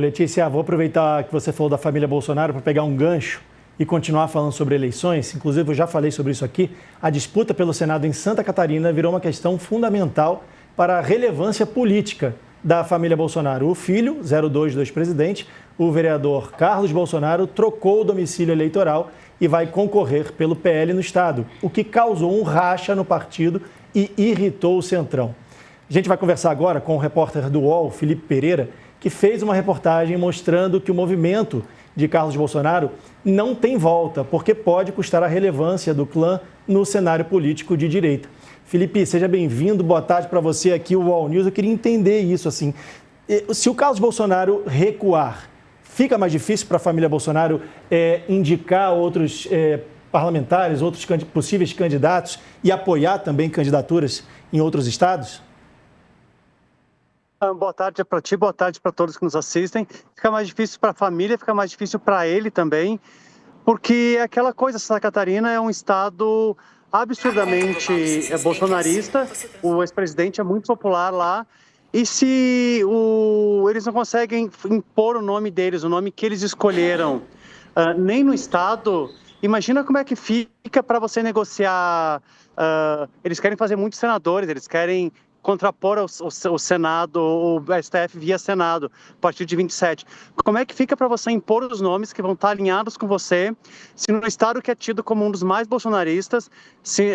Letícia, vou aproveitar que você falou da família Bolsonaro para pegar um gancho e continuar falando sobre eleições. Inclusive, eu já falei sobre isso aqui. A disputa pelo Senado em Santa Catarina virou uma questão fundamental para a relevância política da família Bolsonaro. O filho, 02 do ex-presidente, o vereador Carlos Bolsonaro, trocou o domicílio eleitoral e vai concorrer pelo PL no estado, o que causou um racha no partido e irritou o Centrão. A gente vai conversar agora com o repórter do UOL, Felipe Pereira, que fez uma reportagem mostrando que o movimento de Carlos Bolsonaro não tem volta, porque pode custar a relevância do clã no cenário político de direita. Felipe, seja bem-vindo, boa tarde para você aqui, o UOL News. Eu queria entender isso, assim, se o Carlos Bolsonaro recuar, fica mais difícil para a família Bolsonaro indicar outros parlamentares, outros possíveis candidatos e apoiar também candidaturas em outros estados? Boa tarde para ti, boa tarde para todos que nos assistem. Fica mais difícil para a família, fica mais difícil para ele também, porque aquela coisa, Santa Catarina é um estado absurdamente bolsonarista, o ex-presidente é muito popular lá, e se eles não conseguem impor o nome deles, o nome que eles escolheram, nem no estado, imagina como é que fica para você negociar. Eles querem fazer muitos senadores, eles querem contrapor o Senado, o STF via Senado, a partir de 27. Como é que fica para você impor os nomes que vão estar alinhados com você, se no estado que é tido como um dos mais bolsonaristas, se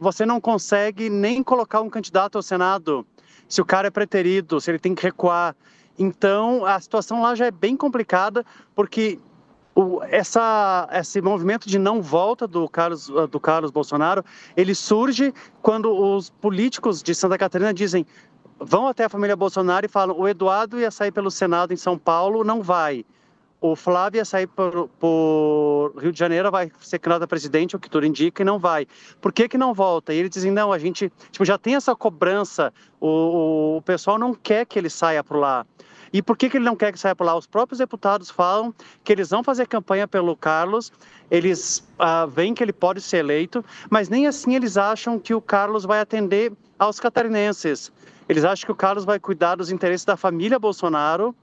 você não consegue nem colocar um candidato ao Senado, se o cara é preterido, se ele tem que recuar. Então, a situação lá já é bem complicada, porque esse movimento de não volta do Carlos Bolsonaro, ele surge quando os políticos de Santa Catarina dizem, vão até a família Bolsonaro e falam, o Eduardo ia sair pelo Senado em São Paulo, não vai. O Flávio ia sair por Rio de Janeiro, vai ser candidato a presidente, o que tudo indica, e não vai. Por que não volta? E eles dizem, não, a gente já tem essa cobrança, o pessoal não quer que ele saia por lá. E por que ele não quer que saia por lá? Os próprios deputados falam que eles vão fazer campanha pelo Carlos, eles veem que ele pode ser eleito, mas nem assim eles acham que o Carlos vai atender aos catarinenses. Eles acham que o Carlos vai cuidar dos interesses da família Bolsonaro,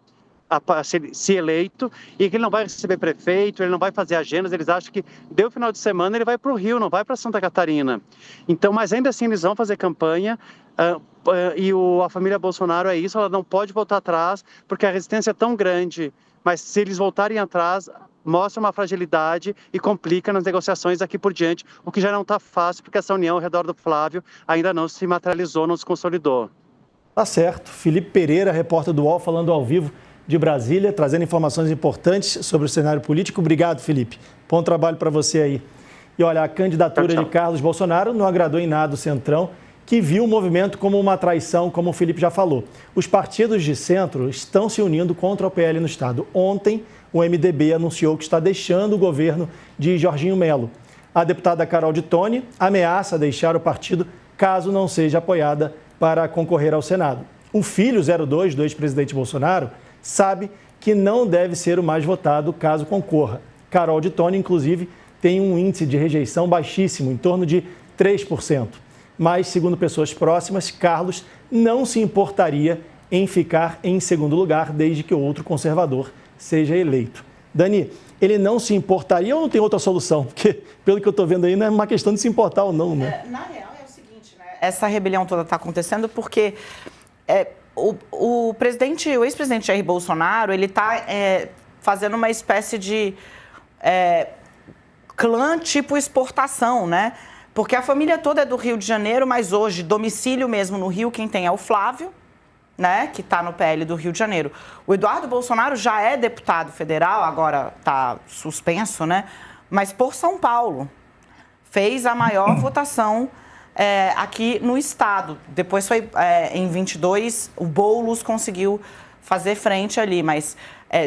se eleito, e que ele não vai receber prefeito, ele não vai fazer agendas, eles acham que deu final de semana, ele vai para o Rio, não vai para Santa Catarina. Então, mas ainda assim eles vão fazer campanha, e a família Bolsonaro é isso, ela não pode voltar atrás, porque a resistência é tão grande, mas se eles voltarem atrás, mostra uma fragilidade e complica nas negociações daqui por diante, o que já não está fácil, porque essa união ao redor do Flávio ainda não se materializou, não se consolidou. Tá certo. Felipe Pereira, repórter do UOL, falando ao vivo de Brasília, trazendo informações importantes sobre o cenário político. Obrigado, Felipe. Bom trabalho para você aí. E olha, a candidatura de Carlos Bolsonaro não agradou em nada o Centrão, que viu o movimento como uma traição, como o Felipe já falou. Os partidos de centro estão se unindo contra o PL no estado. Ontem, o MDB anunciou que está deixando o governo de Jorginho Melo. A deputada Carol de Tone ameaça deixar o partido caso não seja apoiada para concorrer ao Senado. O filho 02 do ex-presidente Bolsonaro sabe que não deve ser o mais votado caso concorra. Carol de Tone, inclusive, tem um índice de rejeição baixíssimo, em torno de 3%. Mas, segundo pessoas próximas, Carlos não se importaria em ficar em segundo lugar desde que o outro conservador seja eleito. Dani, ele não se importaria ou não tem outra solução? Porque, pelo que eu estou vendo aí, não é uma questão de se importar ou não, né? Na real, é o seguinte, né? Essa rebelião toda está acontecendo porque o ex-presidente Jair Bolsonaro, ele está fazendo uma espécie de clã tipo exportação, né? Porque a família toda é do Rio de Janeiro, mas hoje, domicílio mesmo no Rio, quem tem é o Flávio, né, que está no PL do Rio de Janeiro. O Eduardo Bolsonaro já é deputado federal, agora está suspenso, né, mas por São Paulo. Fez a maior votação aqui no estado. Depois foi, em 22, o Boulos conseguiu fazer frente ali, mas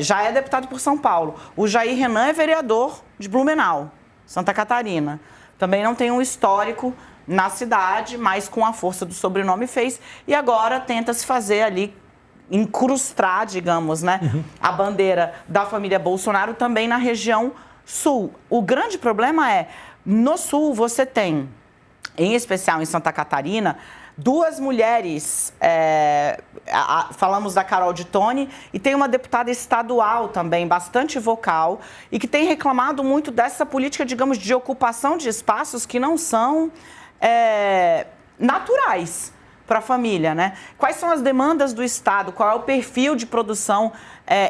já é deputado por São Paulo. O Jair Renan é vereador de Blumenau, Santa Catarina. Também não tem um histórico na cidade, mas com a força do sobrenome fez. E agora tenta se fazer ali, incrustar, digamos, né, a bandeira da família Bolsonaro também na região sul. O grande problema é, no sul você tem, em especial em Santa Catarina, duas mulheres, falamos da Carol de Tone, e tem uma deputada estadual também, bastante vocal, e que tem reclamado muito dessa política, digamos, de ocupação de espaços que não são naturais para a família, né? Quais são as demandas do Estado? Qual é o perfil de produção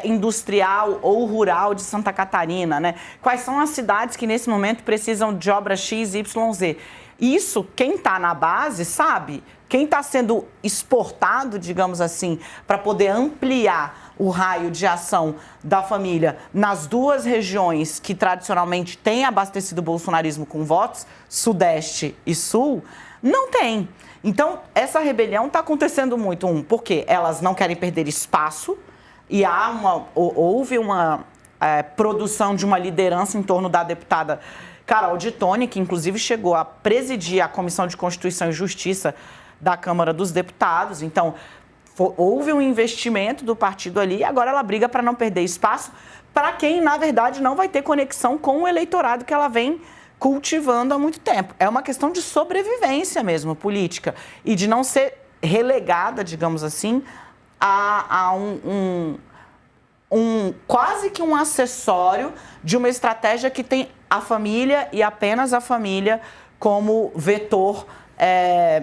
industrial ou rural de Santa Catarina, né? Quais são as cidades que nesse momento precisam de obra X, Y, Z? Isso, quem está na base sabe. Quem está sendo exportado, digamos assim, para poder ampliar o raio de ação da família nas duas regiões que tradicionalmente têm abastecido o bolsonarismo com votos, Sudeste e Sul, não tem. Então, essa rebelião está acontecendo muito, porque elas não querem perder espaço e houve uma produção de uma liderança em torno da deputada Carol de Tone, que inclusive chegou a presidir a Comissão de Constituição e Justiça da Câmara dos Deputados. Então, houve um investimento do partido ali e agora ela briga para não perder espaço para quem, na verdade, não vai ter conexão com o eleitorado que ela vem cultivando há muito tempo. É uma questão de sobrevivência mesmo, política, e de não ser relegada, digamos assim, a quase que um acessório de uma estratégia que tem a família e apenas a família como vetor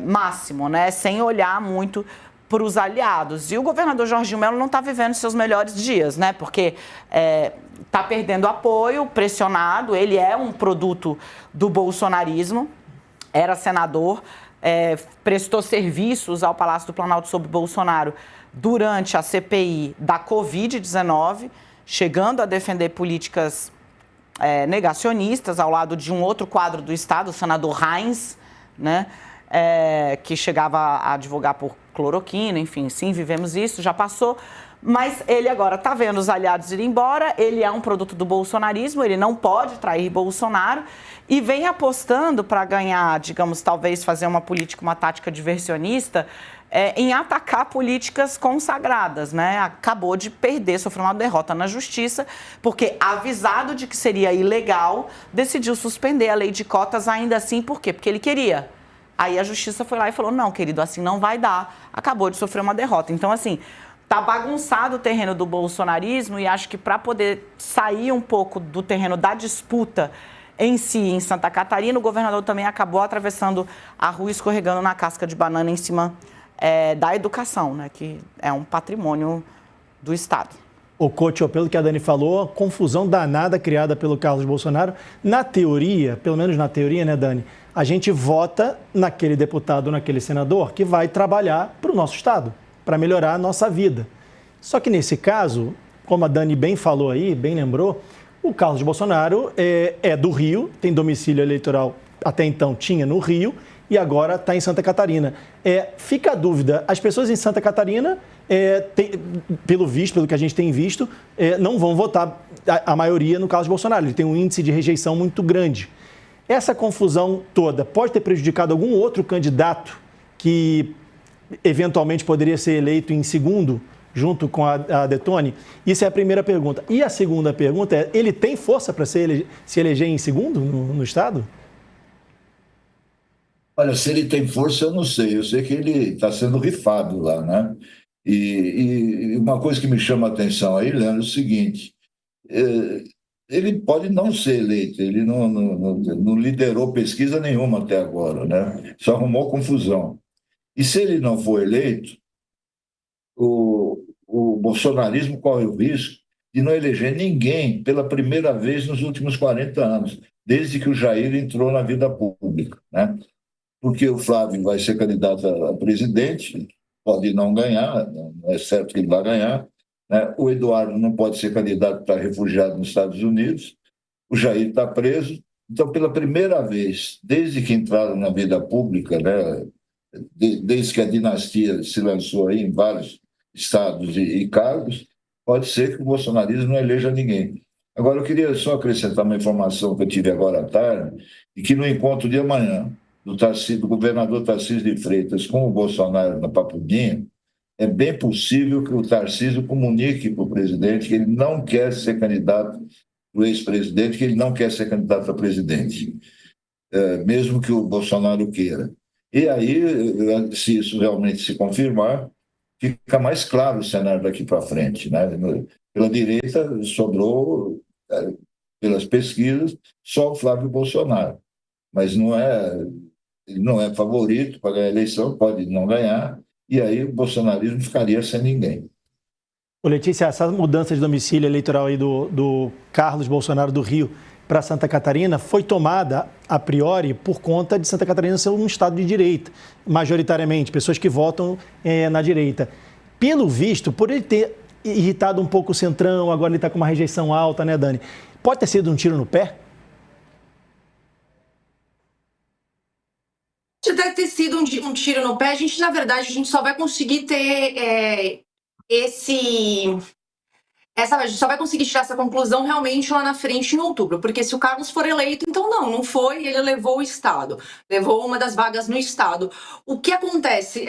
máximo, né? Sem olhar muito para os aliados. E o governador Jorginho Melo não está vivendo seus melhores dias, né? Porque está perdendo apoio, pressionado. Ele é um produto do bolsonarismo, era senador, prestou serviços ao Palácio do Planalto sob Bolsonaro durante a CPI da Covid-19, chegando a defender políticas negacionistas ao lado de um outro quadro do Estado, o senador Heinz, né? Que chegava a advogar por cloroquina, enfim, sim, vivemos isso, já passou. Mas ele agora está vendo os aliados ir embora, ele é um produto do bolsonarismo, ele não pode trair Bolsonaro e vem apostando para ganhar, digamos, talvez fazer uma política, uma tática diversionista em atacar políticas consagradas, né? Acabou de perder, sofreu uma derrota na justiça, porque avisado de que seria ilegal, decidiu suspender a lei de cotas ainda assim, por quê? Porque ele queria. Aí a justiça foi lá e falou, não, querido, assim não vai dar, acabou de sofrer uma derrota. Então, assim, tá bagunçado o terreno do bolsonarismo e acho que para poder sair um pouco do terreno da disputa em si, em Santa Catarina, o governador também acabou atravessando a rua, escorregando na casca de banana em cima da educação, né, que é um patrimônio do Estado. O Couto, pelo que a Dani falou, confusão danada criada pelo Carlos Bolsonaro. Na teoria, pelo menos na teoria, né, Dani, a gente vota naquele deputado, naquele senador que vai trabalhar para o nosso Estado, para melhorar a nossa vida. Só que nesse caso, como a Dani bem falou aí, bem lembrou, o Carlos Bolsonaro é do Rio, tem domicílio eleitoral, até então tinha no Rio, e agora está em Santa Catarina. Fica a dúvida, as pessoas em Santa Catarina, pelo que a gente tem visto, não vão votar a maioria no Carlos Bolsonaro. Ele tem um índice de rejeição muito grande. Essa confusão toda pode ter prejudicado algum outro candidato que eventualmente poderia ser eleito em segundo, junto com a Detone? Isso é a primeira pergunta. E a segunda pergunta é, ele tem força para se eleger em segundo no Estado? Olha, se ele tem força, eu não sei. Eu sei que ele está sendo rifado lá, né? E uma coisa que me chama a atenção aí, Leandro, é o seguinte: ele pode não ser eleito, ele não liderou pesquisa nenhuma até agora, né? Só arrumou confusão. E se ele não for eleito, o bolsonarismo corre o risco de não eleger ninguém pela primeira vez nos últimos 40 anos, desde que o Jair entrou na vida pública, né? Porque o Flávio vai ser candidato a presidente, pode não ganhar, não é certo que ele vai ganhar, né? O Eduardo não pode ser candidato para refugiado nos Estados Unidos, o Jair está preso. Então, pela primeira vez, desde que entraram na vida pública, né? Desde que a dinastia se lançou aí em vários estados e cargos, pode ser que o bolsonarismo não eleja ninguém. Agora, eu queria só acrescentar uma informação que eu tive agora à tarde, e que no encontro de amanhã, do governador Tarcísio de Freitas com o Bolsonaro na Papudinha, é bem possível que o Tarcísio comunique para o presidente que ele não quer ser candidato, o ex-presidente, que ele não quer ser candidato a presidente, mesmo que o Bolsonaro queira. E aí, se isso realmente se confirmar, fica mais claro o cenário daqui para frente, né? Pela direita, sobrou, pelas pesquisas, só o Flávio Bolsonaro. Mas ele não é favorito para ganhar a eleição, pode não ganhar, e aí o bolsonarismo ficaria sem ninguém. Ô Letícia, essa mudança de domicílio eleitoral aí do Carlos Bolsonaro do Rio para Santa Catarina foi tomada, a priori, por conta de Santa Catarina ser um estado de direita, majoritariamente, pessoas que votam na direita. Pelo visto, por ele ter irritado um pouco o Centrão, agora ele está com uma rejeição alta, né, Dani? Pode ter sido um tiro no pé? Deve ter sido um tiro no pé. Na verdade, a gente só vai conseguir ter a gente só vai conseguir tirar essa conclusão realmente lá na frente em outubro, porque se o Carlos for eleito, então não foi, ele levou o Estado, levou uma das vagas no Estado. O que acontece?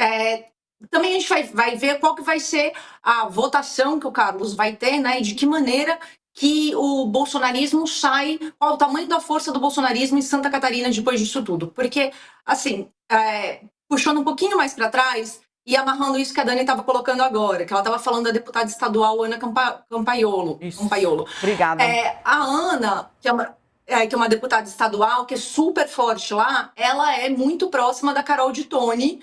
Também a gente vai ver qual que vai ser a votação que o Carlos vai ter, né, e de que maneira que o bolsonarismo sai, qual o tamanho da força do bolsonarismo em Santa Catarina depois disso tudo. Porque, assim, puxando um pouquinho mais para trás, e amarrando isso que a Dani estava colocando agora, que ela estava falando da deputada estadual Ana Campaiolo. Obrigada. A Ana, que é uma deputada estadual, que é super forte lá, ela é muito próxima da Carol de Tone,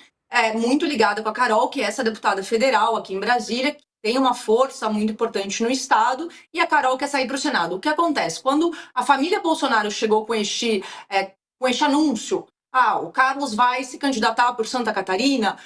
muito ligada com a Carol, que é essa deputada federal aqui em Brasília, que tem uma força muito importante no Estado, e a Carol quer sair para o Senado. O que acontece? Quando a família Bolsonaro chegou com este anúncio, o Carlos vai se candidatar por Santa Catarina,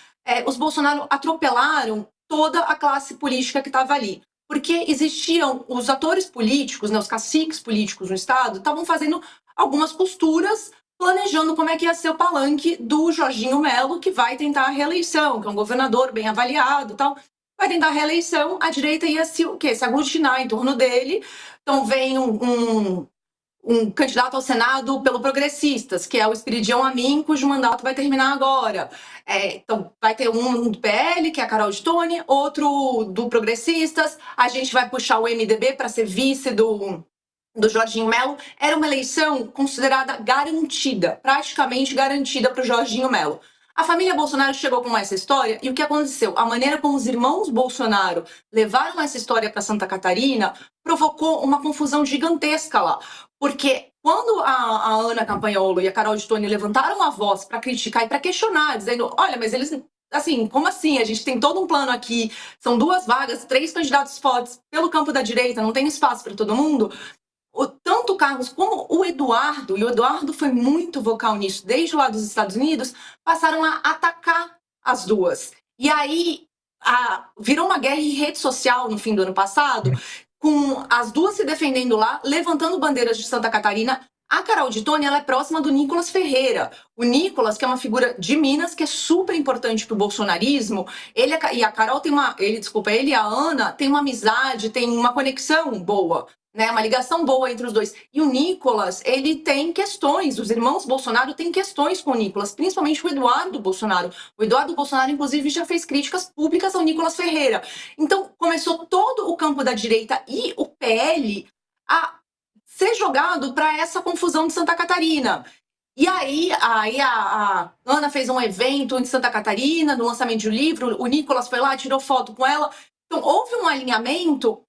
os Bolsonaro atropelaram toda a classe política que estava ali. Porque existiam os atores políticos, né, os caciques políticos no Estado, estavam fazendo algumas costuras, planejando como é que ia ser o palanque do Jorginho Melo, que vai tentar a reeleição, que é um governador bem avaliado e tal. Vai tentar a reeleição, a direita ia se aglutinar em torno dele. Então vem um candidato ao Senado pelo Progressistas, que é o Espiridião Amin, cujo mandato vai terminar agora. Então, vai ter um do PL, que é a Carol de Tone, outro do Progressistas, a gente vai puxar o MDB para ser vice do Jorginho Melo. Era uma eleição considerada garantida, praticamente garantida para o Jorginho Melo. A família Bolsonaro chegou com essa história e o que aconteceu? A maneira como os irmãos Bolsonaro levaram essa história para Santa Catarina provocou uma confusão gigantesca lá. Porque quando a Ana Campaiolo e a Carol de Tone levantaram a voz para criticar e para questionar, dizendo, olha, mas eles, assim, como assim? A gente tem todo um plano aqui, são 2 vagas, 3 candidatos fortes pelo campo da direita, não tem espaço para todo mundo. Tanto o Carlos como o Eduardo, e o Eduardo foi muito vocal nisso, desde lá dos Estados Unidos, passaram a atacar as duas. E aí virou uma guerra em rede social no fim do ano passado, com as duas se defendendo lá, levantando bandeiras de Santa Catarina. A Carol de Tone, ela é próxima do Nicolas Ferreira. O Nicolas, que é uma figura de Minas, que é super importante para o bolsonarismo, ele e a Carol ele e a Ana têm uma amizade, têm uma conexão boa, né, uma ligação boa entre os dois. E o Nicolas, ele tem questões, os irmãos Bolsonaro têm questões com o Nicolas, principalmente o Eduardo Bolsonaro. O Eduardo Bolsonaro, inclusive, já fez críticas públicas ao Nicolas Ferreira. Então, começou todo o campo da direita e o PL a ser jogado para essa confusão de Santa Catarina. E aí a Ana fez um evento em Santa Catarina, no lançamento de um livro, o Nicolas foi lá, tirou foto com ela. Então, houve um alinhamento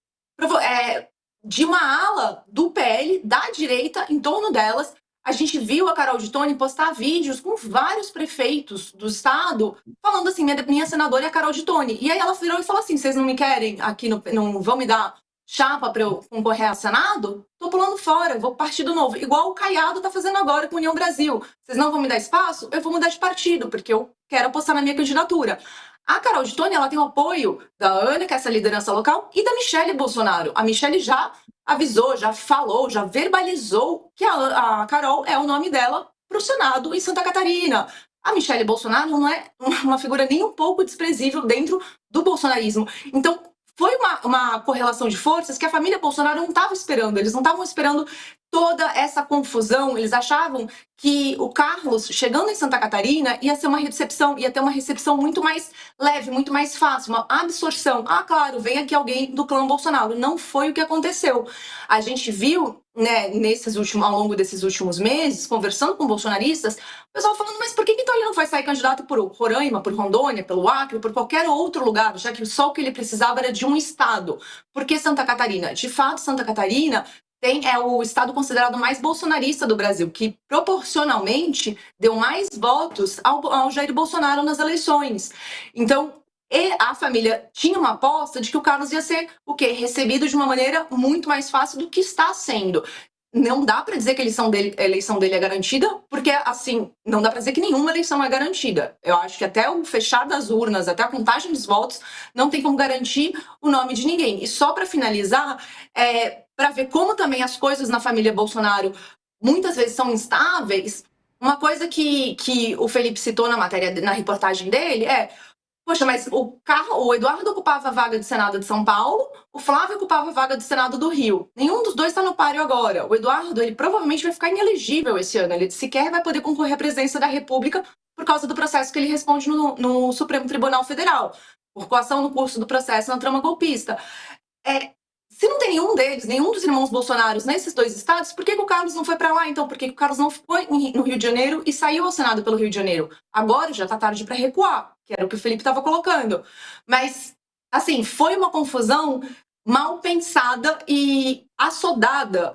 de uma ala do PL, da direita, em torno delas. A gente viu a Carol de Tone postar vídeos com vários prefeitos do estado, falando assim, minha senadora é a Carol de Tone. E aí ela virou e falou assim, vocês não me querem aqui, não vão me dar chapa para eu concorrer ao Senado? Tô pulando fora, vou pro Partido Novo. Igual o Caiado tá fazendo agora com a União Brasil. Vocês não vão me dar espaço? Eu vou mudar de partido, porque eu quero apostar na minha candidatura. A Carol de Tone, ela tem o apoio da Ana, que é essa liderança local, e da Michele Bolsonaro. A Michele já avisou, já falou, já verbalizou que a Carol é o nome dela para o Senado em Santa Catarina. A Michele Bolsonaro não é uma figura nem um pouco desprezível dentro do bolsonarismo. Então, foi uma correlação de forças que a família Bolsonaro não estava esperando. Eles não estavam esperando toda essa confusão, eles achavam que o Carlos, chegando em Santa Catarina, ia ter uma recepção muito mais leve, muito mais fácil, uma absorção. Ah, claro, vem aqui alguém do clã Bolsonaro. Não foi o que aconteceu. A gente viu, né, ao longo desses últimos meses, conversando com bolsonaristas, o pessoal falando, mas por que então ele não vai sair candidato por Roraima, por Rondônia, pelo Acre, por qualquer outro lugar, já que só o que ele precisava era de um estado? Por que Santa Catarina? De fato, Santa Catarina é o estado considerado mais bolsonarista do Brasil, que proporcionalmente deu mais votos ao Jair Bolsonaro nas eleições. Então, a família tinha uma aposta de que o Carlos ia ser recebido de uma maneira muito mais fácil do que está sendo. Não dá para dizer que a eleição dele é garantida, porque, assim, não dá para dizer que nenhuma eleição é garantida. Eu acho que até o fechar das urnas, até a contagem dos votos, não tem como garantir o nome de ninguém. E só para finalizar, para ver como também as coisas na família Bolsonaro muitas vezes são instáveis, uma coisa que o Felipe citou na reportagem dele poxa, mas o Eduardo ocupava a vaga do Senado de São Paulo, o Flávio ocupava a vaga do Senado do Rio. Nenhum dos dois está no páreo agora. O Eduardo, ele provavelmente vai ficar inelegível esse ano. Ele sequer vai poder concorrer à presidência da República por causa do processo que ele responde no Supremo Tribunal Federal, por coação no curso do processo na trama golpista. Se não tem nenhum dos irmãos Bolsonaros nesses dois estados, por que o Carlos não foi para lá, então? Por que o Carlos não foi no Rio de Janeiro e saiu ao Senado pelo Rio de Janeiro? Agora já está tarde para recuar, que era o que o Felipe estava colocando. Mas, assim, foi uma confusão mal pensada e assodada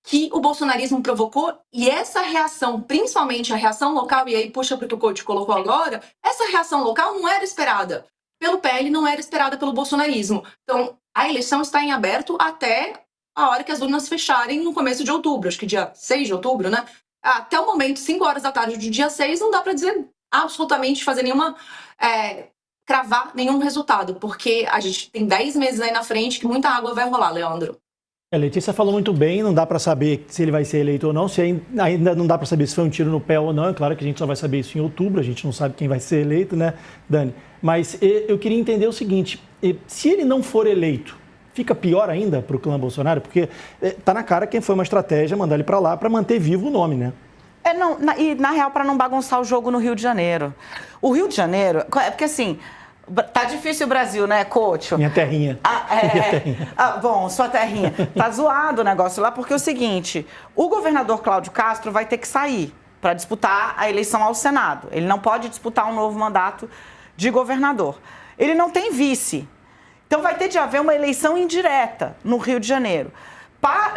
que o bolsonarismo provocou, e essa reação, principalmente a reação local, e aí puxa para o que o coach colocou agora, essa reação local não era esperada pelo PL, não era esperada pelo bolsonarismo. Então, a eleição está em aberto até a hora que as urnas fecharem no começo de outubro, acho que dia 6 de outubro, né? Até o momento, 5 horas da tarde do dia 6, não dá para dizer absolutamente, fazer cravar nenhum resultado, porque a gente tem 10 meses aí na frente que muita água vai rolar, Leandro. A Letícia falou muito bem, não dá para saber se ele vai ser eleito ou não, ainda não dá para saber se foi um tiro no pé ou não, é claro que a gente só vai saber isso em outubro, a gente não sabe quem vai ser eleito, né, Dani? Mas eu queria entender o seguinte, se ele não for eleito, fica pior ainda para o clã Bolsonaro? Porque tá na cara que foi uma estratégia mandar ele para lá para manter vivo o nome, né? E na real, para não bagunçar o jogo no Rio de Janeiro. O Rio de Janeiro, porque assim, tá difícil o Brasil, né, coach? Minha terrinha. Minha terrinha. Bom, sua terrinha. Tá zoado o negócio lá, porque é o seguinte, o governador Cláudio Castro vai ter que sair para disputar a eleição ao Senado. Ele não pode disputar um novo mandato de governador. Ele não tem vice. Então vai ter de haver uma eleição indireta no Rio de Janeiro.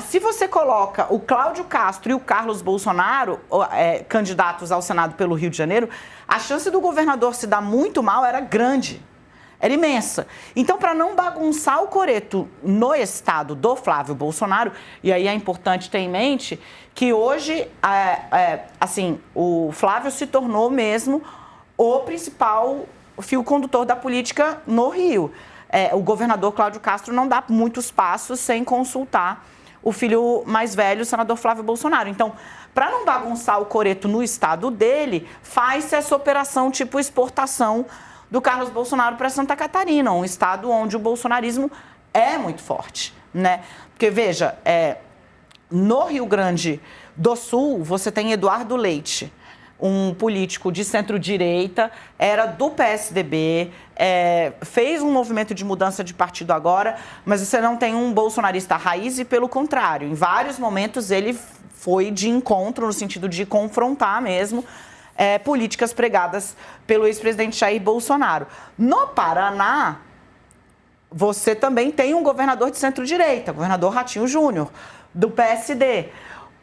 Se você coloca o Cláudio Castro e o Carlos Bolsonaro candidatos ao Senado pelo Rio de Janeiro, a chance do governador se dar muito mal era grande, era imensa. Então, para não bagunçar o coreto no estado do Flávio Bolsonaro, e aí é importante ter em mente que hoje, o Flávio se tornou mesmo o principal fio condutor da política no Rio. O governador Cláudio Castro não dá muitos passos sem consultar o filho mais velho, o senador Flávio Bolsonaro. Então, para não bagunçar o coreto no estado dele, faz-se essa operação tipo exportação do Carlos Bolsonaro para Santa Catarina, um estado onde o bolsonarismo é muito forte, né? Porque, veja, no Rio Grande do Sul, você tem Eduardo Leite, um político de centro-direita, era do PSDB, fez um movimento de mudança de partido agora, mas você não tem um bolsonarista raiz e, pelo contrário, em vários momentos ele foi de encontro, no sentido de confrontar mesmo políticas pregadas pelo ex-presidente Jair Bolsonaro. No Paraná, você também tem um governador de centro-direita, governador Ratinho Júnior, do PSD.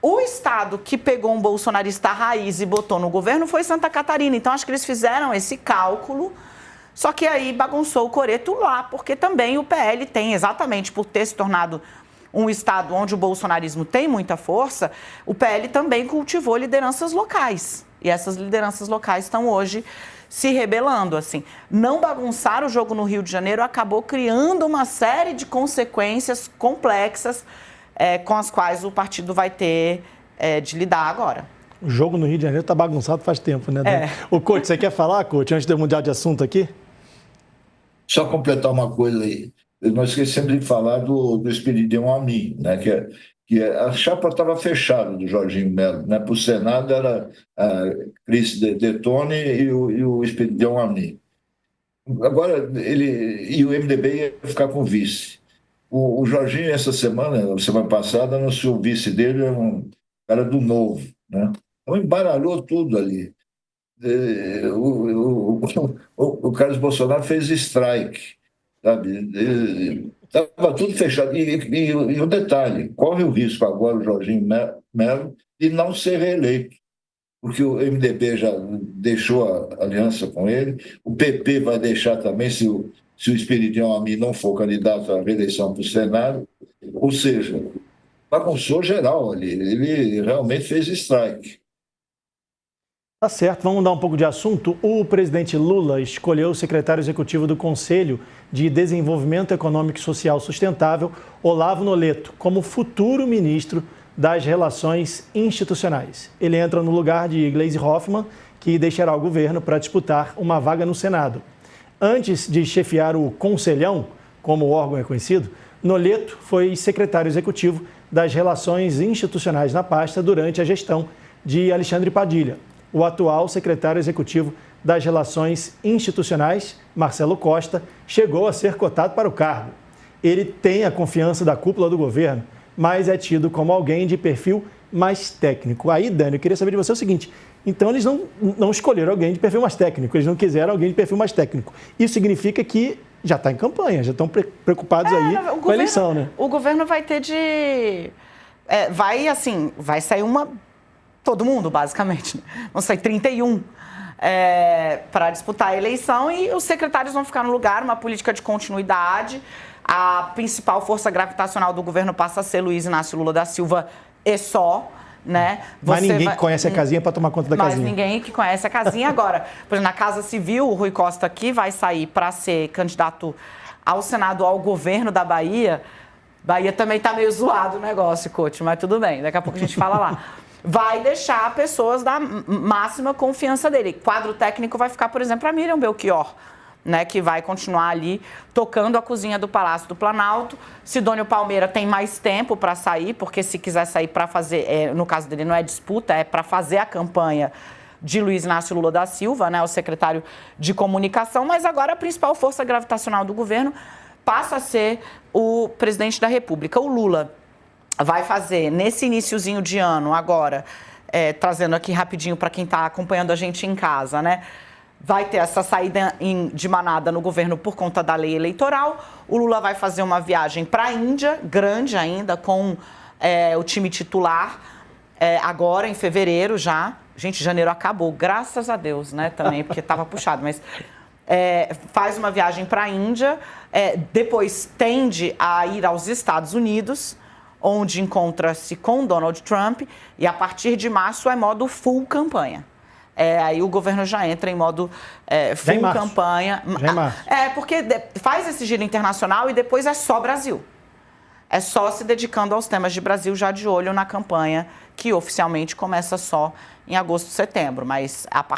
O estado que pegou um bolsonarista raiz e botou no governo foi Santa Catarina. Então, acho que eles fizeram esse cálculo, só que aí bagunçou o coreto lá, porque também o PL tem, exatamente por ter se tornado um estado onde o bolsonarismo tem muita força, o PL também cultivou lideranças locais. E essas lideranças locais estão hoje se rebelando, assim. Não bagunçar o jogo no Rio de Janeiro acabou criando uma série de consequências complexas com as quais o partido vai ter de lidar agora. O jogo no Rio de Janeiro está bagunçado faz tempo, né? O coach, você quer falar, coach, antes de eu mudar de assunto aqui? Só completar uma coisa aí. Nós esquecemos de falar do Esperidião Amin, né? Que que a chapa estava fechada do Jorginho Melo, né? Para o Senado era a Cris Detone e o Esperidião Amin. Agora, o MDB ia ficar com o vice. O Jorginho, semana passada, anunciou o vice dele, é um cara do Novo, né? Então, embaralhou tudo ali. O Carlos Bolsonaro fez strike, sabe? Estava tudo fechado. E o detalhe, corre o risco agora o Jorginho Melo de não ser reeleito, porque o MDB já deixou a aliança com ele, o PP vai deixar também se o Esperidião Amin não for candidato à reeleição para o Senado, ou seja, bagunçou geral ali, ele realmente fez strike. Tá certo, vamos mudar um pouco de assunto. O presidente Lula escolheu o secretário executivo do Conselho de Desenvolvimento Econômico e Social Sustentável, Olavo Noleto, como futuro ministro das Relações Institucionais. Ele entra no lugar de Gleisi Hoffmann, que deixará o governo para disputar uma vaga no Senado. Antes de chefiar o Conselhão, como o órgão é conhecido, Noleto foi secretário executivo das Relações Institucionais na pasta durante a gestão de Alexandre Padilha. O atual secretário executivo das Relações Institucionais, Marcelo Costa, chegou a ser cotado para o cargo. Ele tem a confiança da cúpula do governo, mas é tido como alguém de perfil mais técnico. Aí, Dani, eu queria saber de você o seguinte: então eles não escolheram alguém de perfil mais técnico, eles não quiseram alguém de perfil mais técnico. Isso significa que já está em campanha, já estão preocupados aí com a eleição, né? O governo vai ter de... vai sair todo mundo, basicamente. Vão sair 31 para disputar a eleição e os secretários vão ficar no lugar, uma política de continuidade. A principal força gravitacional do governo passa a ser Luiz Inácio Lula da Silva e só, né? Mas ninguém que conhece a casinha para tomar conta da casinha. Mas ninguém que conhece a casinha agora. Por exemplo, na Casa Civil, o Rui Costa aqui vai sair para ser candidato ao Senado, ao governo da Bahia. Bahia também está meio zoado o negócio, coach, mas tudo bem, daqui a pouco a gente fala lá. Vai deixar pessoas da máxima confiança dele. Quadro técnico vai ficar, por exemplo, a Miriam Belchior, né, que vai continuar ali tocando a cozinha do Palácio do Planalto. Sidônio Palmeira tem mais tempo para sair, porque se quiser sair para fazer, no caso dele não é disputa, é para fazer a campanha de Luiz Inácio Lula da Silva, né, o secretário de comunicação, mas agora a principal força gravitacional do governo passa a ser o presidente da República, o Lula. Vai fazer, nesse iniciozinho de ano, agora, trazendo aqui rapidinho para quem está acompanhando a gente em casa, né? Vai ter essa saída de manada no governo por conta da lei eleitoral. O Lula vai fazer uma viagem para a Índia, grande ainda, com o time titular, agora em fevereiro já. Gente, janeiro acabou, graças a Deus, né? Também, porque estava puxado, mas... faz uma viagem para a Índia, depois tende a ir aos Estados Unidos, onde encontra-se com Donald Trump, e a partir de março é modo full campanha. Aí o governo já entra em modo full campanha. Já em março. Porque faz esse giro internacional e depois é só Brasil. É só se dedicando aos temas de Brasil, já de olho na campanha, que oficialmente começa só em agosto, setembro, mas a partir